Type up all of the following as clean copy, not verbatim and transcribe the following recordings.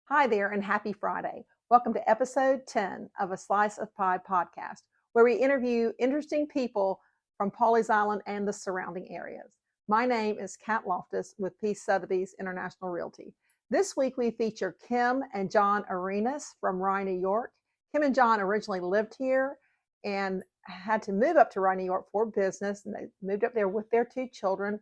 Hi there, and happy Friday. Welcome to episode 10 of a Slice of Pie podcast, where we interview interesting people from Pawleys Island and the surrounding areas. My name is Kat Loftus with P. Sotheby's International Realty. This week we feature Kim and John Arenas from Rye, New York. Kim and John originally lived here and had to move up to Rye, New York for business, and they moved up there with their two children,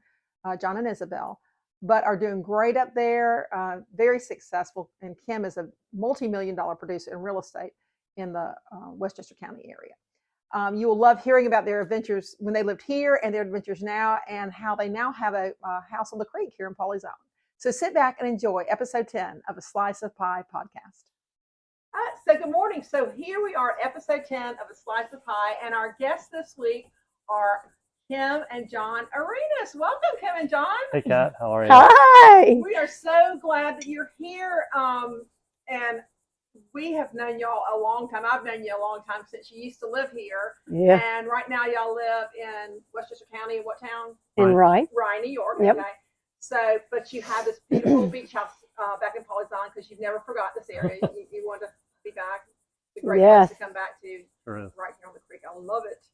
John and Isabel, but are doing great up there, very successful. And Kim is a multi-million-dollar producer in real estate in the Westchester County area. You will love hearing about their adventures when they lived here and their adventures now, and how they now have a house on the creek here in Pawleys Island. So sit back and enjoy episode 10 of a Slice of Pie podcast. So good morning. So here we are, episode 10 of a Slice of Pie, and our guests this week are Kim and John Arenas. Welcome, Kim and John. Hey, Kat. How are you? Hi. We are so glad that you're here. And we have known y'all a long time. I've known you a long time since you used to live here. Yeah. And right now y'all live in Westchester County. What town? In Rye. Rye, New York. Yep. Okay. So, but you have this beautiful beach house back in Pawleys Island because you've never forgot this area. You want to be back. It's a great place to come back to. Sure is. Right here on the creek. I love it.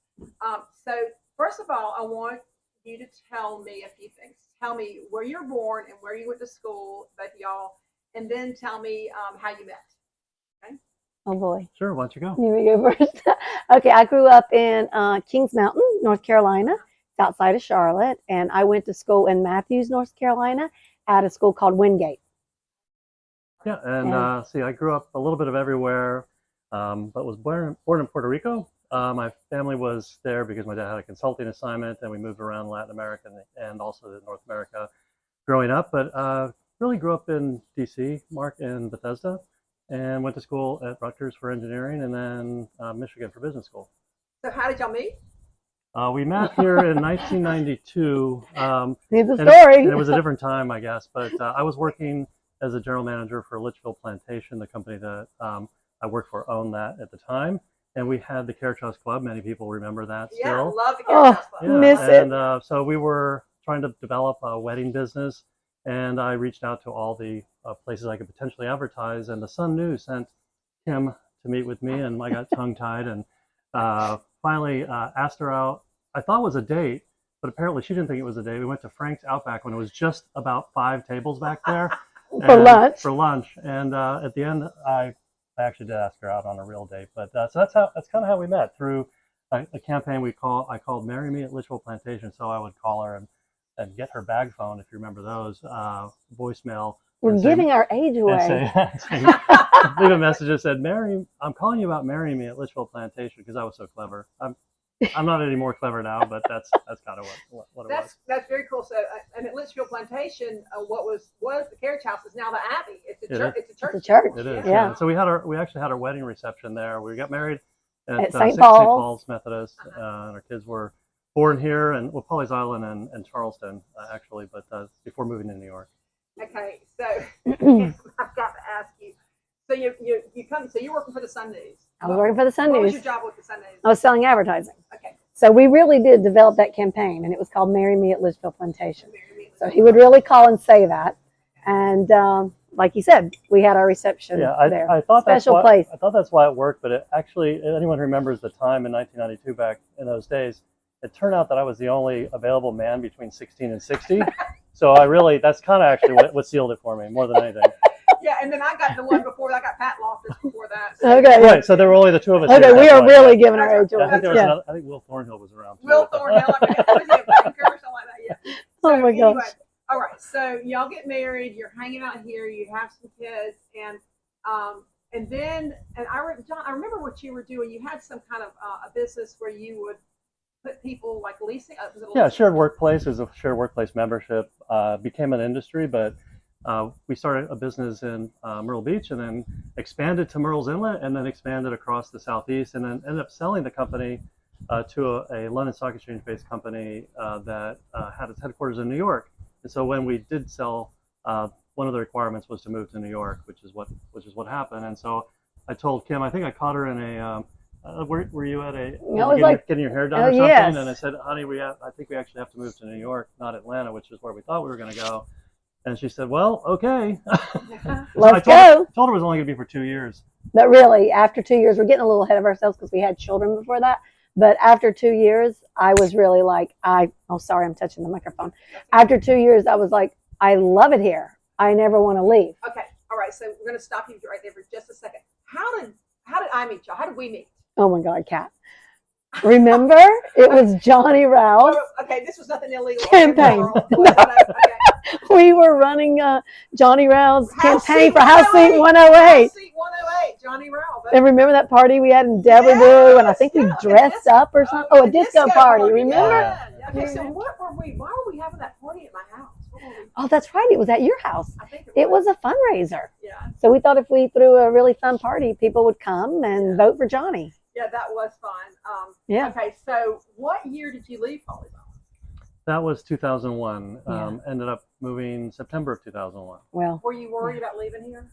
So first of all, I want you to tell me a few things. Tell me where you're born and where you went to school, both y'all, and then tell me how you met. Okay? Oh boy. Sure. Why don't you go? Here we go first. Okay, I grew up in Kings Mountain, North Carolina, outside of Charlotte, and I went to school in Matthews, North Carolina, at a school called Wingate. Yeah. And see, I grew up a little bit of everywhere, but was born in Puerto Rico. My family was there because my dad had a consulting assignment, and we moved around Latin America and also North America growing up. But really grew up in D.C., in Bethesda, and went to school at Rutgers for engineering, and then Michigan for business school. So how did y'all meet? We met here in 1992. Here's the story. It was a different time, I guess. But I was working as a general manager for Litchfield Plantation, the company that I worked for owned that at the time. And we had the Carriage House Club. Many people remember that still. Yeah, love the Carriage House Club. Yeah, Miss it. And so we were trying to develop a wedding business, and I reached out to all the places I could potentially advertise. And the Sun News sent Kim to meet with me, and I got tongue-tied and finally asked her out. I thought it was a date, but apparently she didn't think it was a date. We went to Frank's Outback when it was just about 5 tables back there. For lunch. And at the end, I actually did ask her out on a real date, but so that's kind of how we met, through a campaign I called "Marry Me at Litchfield Plantation." So I would call her and get her bag phone, if you remember those, voicemail. We're giving our age away. Leave a message that said, I'm calling you about marrying me at Litchfield Plantation, because I was so clever. I'm not any more clever now, but that's kind of what it was. That's very cool. So, and at Litchfield Plantation, what was the Carriage House is now the Abbey. It's a church. It's a church. It's a church. It is. Yeah. So we actually had our wedding reception there. We got married at St. Paul's Methodist, and our kids were born here, and Pawleys Island and Charleston actually, but before moving to New York. Okay, so I've got to ask you. So you come. So you're working for the Sun News. I was working for the Sun What was News. your job with the Sun News? I was selling advertising. Okay. So we really did develop that campaign, and it was called Marry Me at Litchfield Plantation. So he would really call and say that. And like you said, we had our reception there. I thought Special place. I thought that's why it worked, but it actually, anyone who remembers the time in 1992 back in those days, it turned out that I was the only available man between 16 and 60. So that's kind of actually what sealed it for me more than anything. Yeah, and then I got the one before. I got Pat Loftus before that. So. Okay. Right. So there were only the two of us. Okay, we are really giving our age away. I think there was another. I think Will Thornhill was around too. Will Thornhill, was it a banker or something like that? Yeah. So Oh my gosh. anyway, all right. So y'all get married. You're hanging out here. You have some kids, and then John, I remember what you were doing. You had some kind of a business where you would put people like leasing. Shared workplace is a shared workplace membership. Became an industry, but we started a business in Myrtle Beach, and then expanded to Murrells Inlet, and then expanded across the Southeast, and then ended up selling the company to a London Stock Exchange based company that had its headquarters in New York. And so when we did sell, one of the requirements was to move to New York, which is what happened. And so I told Kim, I think I caught her in a were you at getting your hair done or something? Yes. And I said, honey, I think we actually have to move to New York, not Atlanta, which is where we thought we were going to go. And she said, well, okay. Let's told go. told her it was only going to be for 2 years. But really, after 2 years, we're getting a little ahead of ourselves because we had children before that. But after 2 years, I was really like, oh, sorry, I'm touching the microphone. After 2 years, I was like, I love it here. I never want to leave. Okay. All right. So we're going to stop you right there for just a second. How did I meet y'all? How did we meet? Oh my God, Kat. Remember? It was Johnny Rouse. Okay, this was nothing illegal. Campaign. We were running Johnny Rouse campaign for House Seat 108. House Seat 108, Johnny Rouse. And remember that party we had in Devereux? And I think we dressed up or something. Oh, a disco party. Remember? Yeah. Okay, so why were we having that party at my house? Oh, that's right. It was at your house. I think it was a fundraiser. Yeah. So we thought if we threw a really fun party, people would come and vote for Johnny. Yeah, that was fun. Yeah. Okay, so what year did you leave Pawleys Island? That was 2001. Yeah. Ended up moving September of 2001. Well, were you worried about leaving here?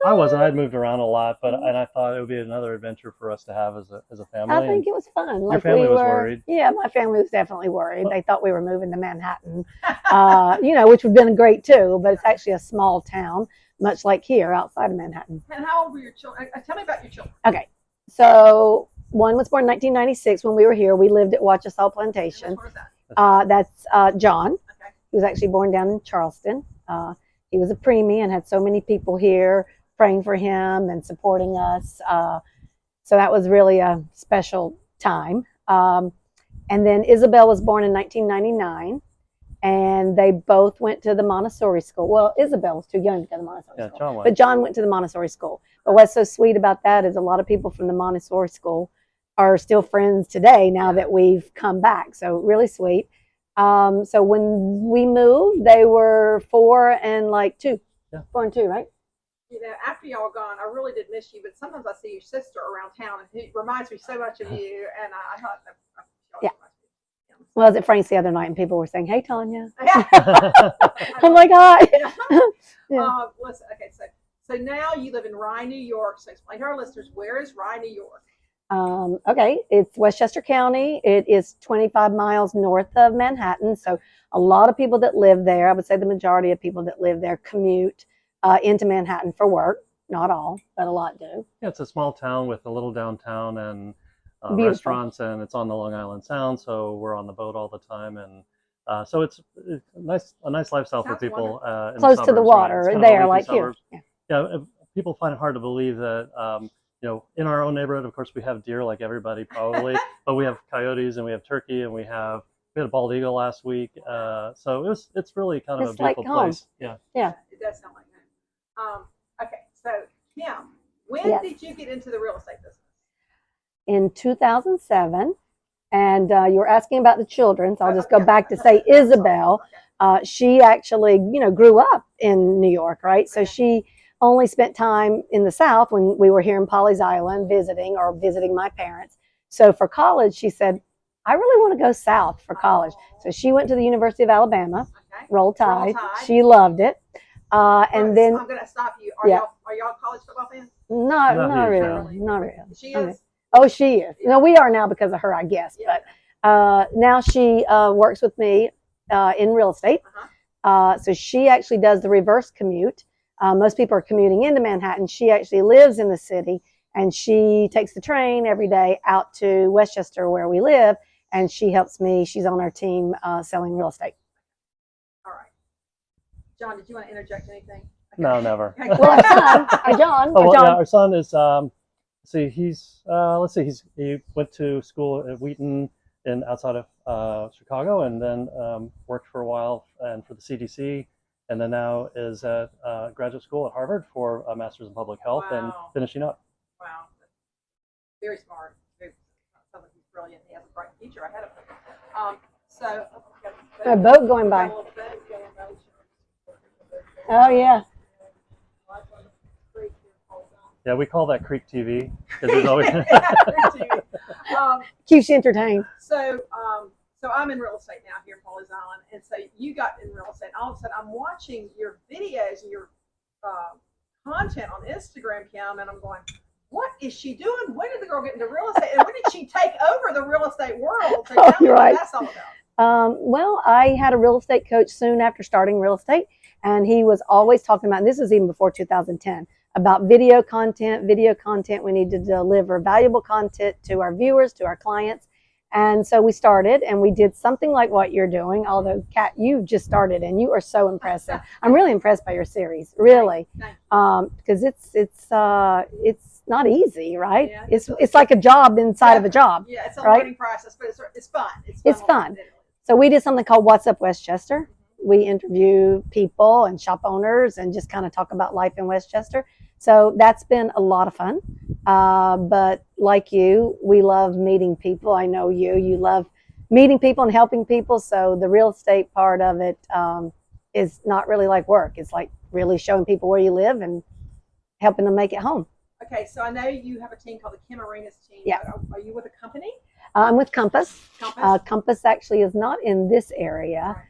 I wasn't. I'd moved around a lot, and I thought it would be another adventure for us to have as a family. I think it was fun. Your family was worried. Yeah, my family was definitely worried. They thought we were moving to Manhattan, which would have been great too, but it's actually a small town, much like here outside of Manhattan. And how old were your children? Tell me about your children. Okay. So one was born in 1996 when we were here. We lived at Westchester Plantation. What is that? That's John. Okay. He was actually born down in Charleston. He was a preemie and had so many people here praying for him and supporting us. So that was really a special time. And then Isabel was born in 1999. And they both went to the Montessori school. Well, Isabel was too young to go to the Montessori school. John went. But John went to the Montessori school. But what's so sweet about that is a lot of people from the Montessori school are still friends today now that we've come back. So really sweet. So when we moved, they were 4 and 2. Yeah. 4 and 2, right? After y'all gone, I really did miss you. But sometimes I see your sister around town, and it reminds me so much of you. And I thought, yeah. Well, I was at Frank's the other night, and people were saying, "Hey, Tanya." Yeah. Oh my God. Yeah. Listen, okay, so now you live in Rye, New York. So explain to our listeners, where is Rye, New York? Okay, it's Westchester County. It is 25 miles north of Manhattan. So a lot of people that live there, I would say the majority of people that live there commute into Manhattan for work. Not all, but a lot do. Yeah, it's a small town with a little downtown and restaurants, and it's on the Long Island Sound, so we're on the boat all the time, and so it's a nice lifestyle for people close to the water. Right? There, like here. Yeah, people find it hard to believe that in our own neighborhood, of course, we have deer like everybody probably, but we have coyotes and we have turkey and we had a bald eagle last week. So it's really kind of a beautiful place. Yeah. Yeah. It does sound like home. Okay, so Kim, when did you get into the real estate business? In 2007, and you were asking about the children, so I'll just go back to say Isabel. She actually, grew up in New York, right? So she only spent time in the South when we were here in Pawleys Island visiting my parents. So for college, she said, I really want to go south for college. So she went to the University of Alabama, Roll Tide. She loved it. And then I'm going to stop you. Are y'all college football fans? Not really. Not really. She is? Oh, she is. No, we are now because of her, I guess. Yeah. But now she works with me in real estate. So she actually does the reverse commute. Most people are commuting into Manhattan. She actually lives in the city, and she takes the train every day out to Westchester where we live, and she helps me. She's on our team selling real estate. All right. John, did you want to interject anything? Okay. No, never. Well, our son is he went to school at Wheaton outside of Chicago, and then worked for a while and for the CDC, and then now is at graduate school at Harvard for a master's in public health. Wow. And finishing up. Wow, very smart. Sounds like he's brilliant. He has a bright future ahead of him. A boat going by. Oh yeah. Yeah, we call that Creek TV because there's always keeps you entertained. So I'm in real estate now here in Pawleys Island, and so you got in real estate. All of a sudden, I'm watching your videos and your content on Instagram, Kim, and I'm going, what is she doing? When did the girl get into real estate? And when did she take over the real estate world? So you're right. What that's all about. Well, I had a real estate coach soon after starting real estate, And he was always talking about, and this was even before 2010, about video content. We need to deliver valuable content to our viewers, to our clients. And so we started, and we did something like what you're doing, although, Kat, you just started, and you are so impressive. I'm really impressed by your series, really, because it's not easy, right? Yeah, it's like a job inside of a job. Yeah, it's a right? learning process, but it's fun. It's fun. So we did something called What's Up Westchester. We interview people and shop owners and just kind of talk about life in Westchester. So that's been a lot of fun. But like you, we love meeting people. I know you love meeting people and helping people. So the real estate part of it is not really like work. It's like really showing people where you live and helping them make it home. Okay, so I know you have a team called the Kim Arenas team. Yeah. Are you with a company? I'm with Compass. Compass? Compass actually is not in this area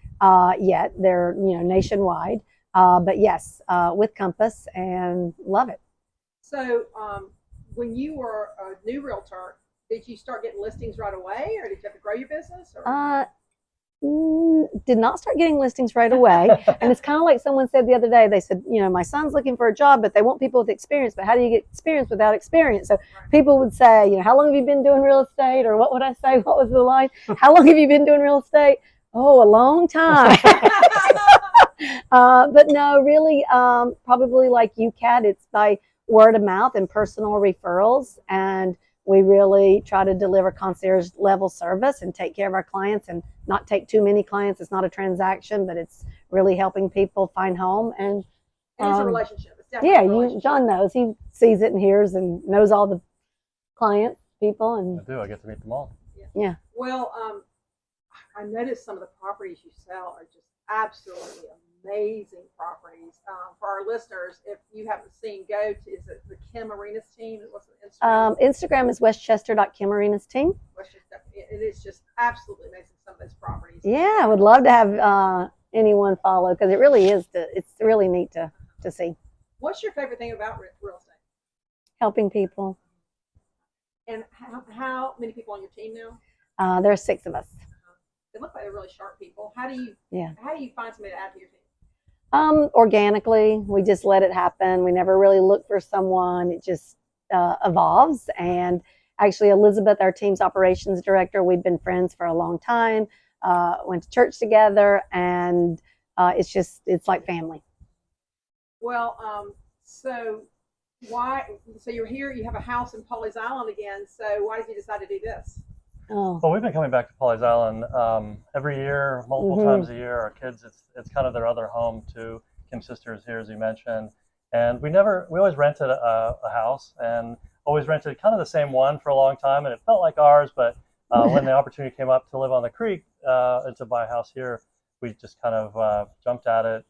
yet. They're nationwide. But yes, with Compass, and love it. So when you were a new realtor, did you start getting listings right away, or did you have to grow your business? Or? Did not start getting listings right away. And it's kind of like someone said the other day. They said, my son's looking for a job, but they want people with experience. But how do you get experience without experience? So people would say, how long have you been doing real estate? Or what would I say? What was the line? How long have you been doing real estate? Oh, a long time. But no, really, probably like you, Kat, it's by word of mouth and personal referrals. And we really try to deliver concierge level service and take care of our clients and not take too many clients. It's not a transaction, but it's really helping people find home. And it's a relationship. It's definitely a relationship. John knows. He sees it and hears and knows all the clients, people. And I do. I get to meet them all. Yeah. Well, I noticed some of the properties you sell are just absolutely amazing properties. For our listeners, if you haven't seen, go to, is it the Kim Arenas team? What's the Instagram? Instagram is westchester.kimarenas team. It is just absolutely amazing, some of those properties. Yeah, I would love to have anyone follow, because it really is. It's really neat to see. What's your favorite thing about real estate? Helping people. And how many people on your team now? There are 6 of us. They look like they're really sharp people. How do you find somebody to add to your team? Organically, we just let it happen. We never really look for someone. It just evolves. And actually, Elizabeth, our team's operations director, we've been friends for a long time. Went to church together, and it's like family. Well, so you're here, you have a house in Pawleys Island again. So why did you decide to do this? Oh. Well, we've been coming back to Pawleys Island every year, multiple times a year. Our kids, it's kind of their other home too. Kim's sister is here, as you mentioned, and we always rented a house, and always rented kind of the same one for a long time, and it felt like ours. But when the opportunity came up to live on the creek and to buy a house here, we just kind of jumped at it.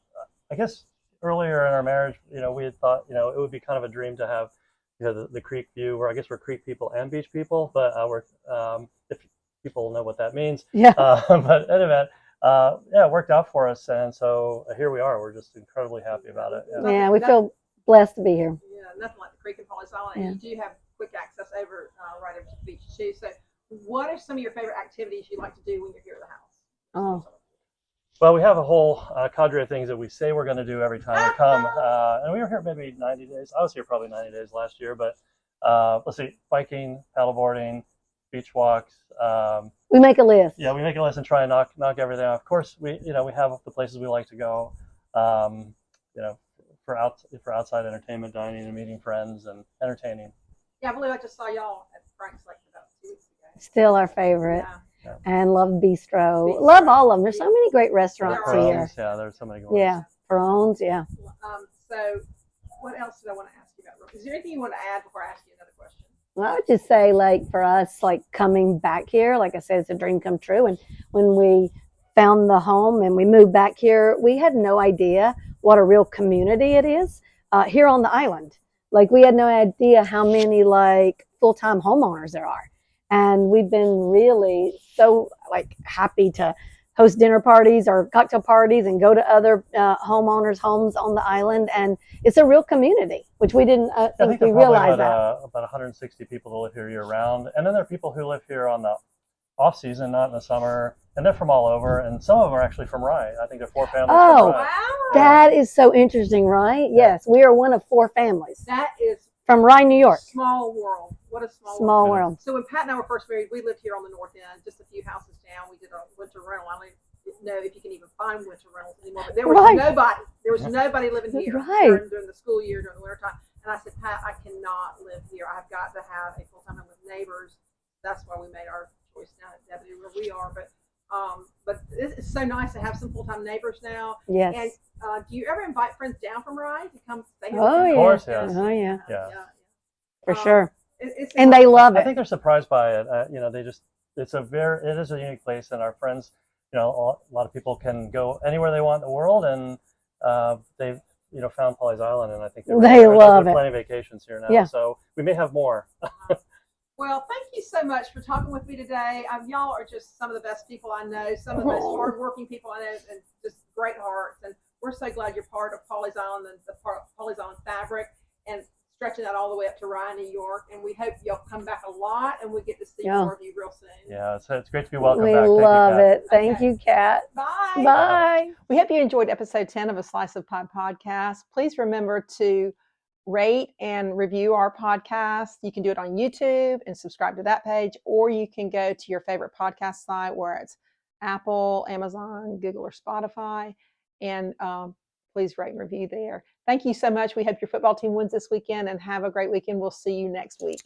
I guess earlier in our marriage, we had thought, it would be kind of a dream to have the creek view, where I guess we're creek people and beach people, but if people know what that means. Yeah. But anyway, it worked out for us, and so here we are. We're just incredibly happy about it. Yeah, we feel blessed to be here. Yeah, nothing like the creek in Pawleys Island. Yeah. You do have quick access over right over to the beach too. So, what are some of your favorite activities you like to do when you're here at the house? Oh. Well, we have a whole cadre of things that we say we're going to do every time we come. And we were here maybe 90 days. I was here probably 90 days last year, but let's see, biking, paddleboarding, beach walks. We make a list. Yeah, we make a list and try and knock everything off. Of course, we have the places we like to go, for outside entertainment, dining and meeting friends and entertaining. Yeah, I believe I just saw y'all at Frank's like about 2 weeks ago. Still our favorite. Yeah. Yeah. And love Bistro. Love all of them. There's so many great restaurants here. Yeah, there's so many good ones. Yeah, Perone's, yeah. So what else did I want to ask you about? Is there anything you want to add before I ask you another question? Well, I would just say, like, for us, like, coming back here, like I said, it's a dream come true. And when we found the home and we moved back here, we had no idea what a real community it is here on the island. Like, we had no idea how many, like, full-time homeowners there are. And we've been really so happy to host dinner parties or cocktail parties and go to other homeowners' homes on the island. And it's a real community, which we didn't think we realized that. About 160 people that live here year round. And then there are people who live here on the off season, not in the summer. And they're from all over, and some of them are actually from Rye. I think there are 4 families Oh, from Rye. Wow. that is so interesting, right? Yes, we are one of 4 families That is from Rye, New York. small world. What a Small world. So when Pat and I were first married, we lived here on the north end, just a few houses down. We did a winter rental. I don't know if you can even find winter rentals anymore, but there was Right. nobody. There was nobody living here Right. during the school year, during the winter time. And I said, Pat, I cannot live here. I've got to have a full-time home with neighbors. That's why we made our choice down at Deputy where we are. But it's so nice to have some full-time neighbors now. Yes. And do you ever invite friends down from Rye to come stay here? Oh, with you? yeah. Of course, yes. Oh, yeah. Yeah. For sure. It's And they love I it. think they're surprised by it. You know, it is a unique place, and our friends, you know, a lot of people can go anywhere they want in the world, and they've, you know, found Pawleys Island, and I think They love there are it. plenty of vacations here now. Yeah. So we may have more. Well, thank you so much for talking with me today. Y'all are just some of the best people I know, some of the most hardworking people I know, and just great hearts. And we're so glad you're part of Pawleys Island and the Pawleys Island fabric, and stretching that all the way up to Rye, New York. And we hope y'all come back a lot, and we get to see more of you real soon. Yeah, it's great to be welcome We back. love Thank you, Kat. it. Thank you, Kat. Bye. Bye. We hope you enjoyed episode 10 of A Slice of Pie podcast. Please remember to rate and review our podcast. You can do it on YouTube and subscribe to that page, or you can go to your favorite podcast site, where it's Apple, Amazon, Google, or Spotify, and please rate and review there. Thank you so much. We hope your football team wins this weekend, and have a great weekend. We'll see you next week.